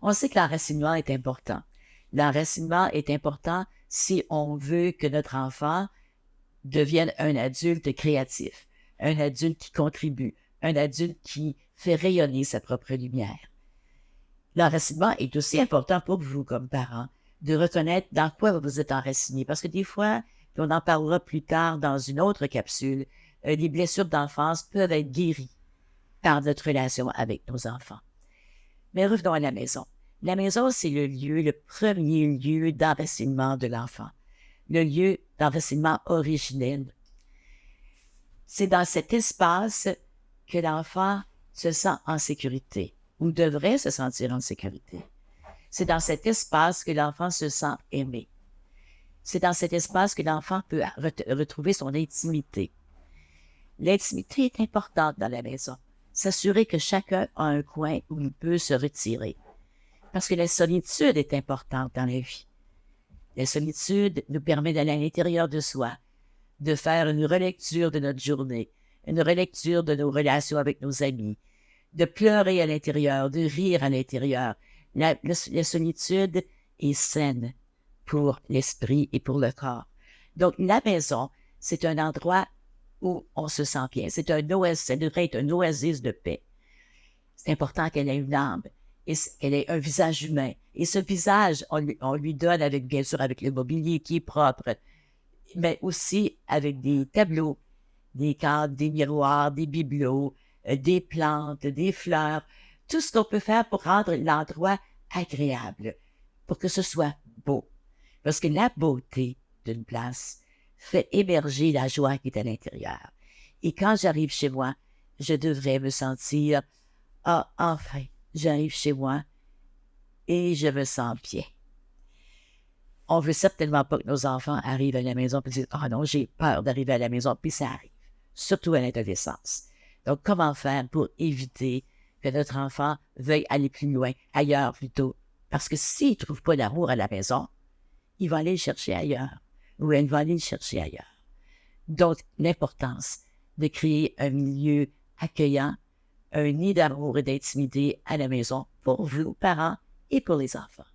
On sait que l'enracinement est important. L'enracinement est important si on veut que notre enfant devienne un adulte créatif, un adulte qui contribue, un adulte qui fait rayonner sa propre lumière. L'enracinement est aussi important pour vous comme parents, de reconnaître dans quoi vous êtes enraciné, parce que des fois, puis on en parlera plus tard dans une autre capsule, les blessures d'enfance peuvent être guéries par notre relation avec nos enfants. Mais revenons à la maison. La maison, c'est le premier lieu d'enracinement de l'enfant, le lieu d'enracinement originel. C'est dans cet espace que l'enfant se sent en sécurité, ou devrait se sentir en sécurité. C'est dans cet espace que l'enfant se sent aimé. C'est dans cet espace que l'enfant peut retrouver son intimité. L'intimité est importante dans la maison. S'assurer que chacun a un coin où il peut se retirer. Parce que la solitude est importante dans la vie. La solitude nous permet d'aller à l'intérieur de soi, de faire une relecture de notre journée, une relecture de nos relations avec nos amis, de pleurer à l'intérieur, de rire à l'intérieur. La solitude est saine pour l'esprit et pour le corps. Donc, la maison, c'est un endroit où on se sent bien. Ça devrait être un oasis de paix. C'est important qu'elle ait une âme et qu'elle ait un visage humain. Et ce visage, on lui donne bien sûr avec le mobilier qui est propre, mais aussi avec des tableaux, des cadres, des miroirs, des bibelots, des plantes, des fleurs, tout ce qu'on peut faire pour rendre l'endroit agréable, pour que ce soit beau. Parce que la beauté d'une place fait émerger la joie qui est à l'intérieur. Et quand j'arrive chez moi, je devrais me sentir « Ah, enfin, j'arrive chez moi et je me sens bien. » On veut certainement pas que nos enfants arrivent à la maison et disent « Ah non, j'ai peur d'arriver à la maison », puis ça arrive, surtout à l'adolescence. Donc, comment faire pour éviter que notre enfant veuille aller plus loin, ailleurs plutôt? Parce que s'il ne trouve pas d'amour à la maison, il va aller le chercher ailleurs, ou elle va aller le chercher ailleurs. Donc, l'importance de créer un milieu accueillant, un nid d'amour et d'intimité à la maison pour vous, parents, et pour les enfants.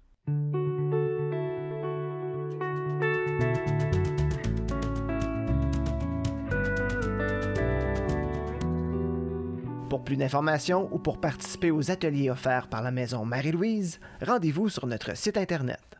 Pour plus d'informations ou pour participer aux ateliers offerts par la Maison Marie-Louise, rendez-vous sur notre site Internet.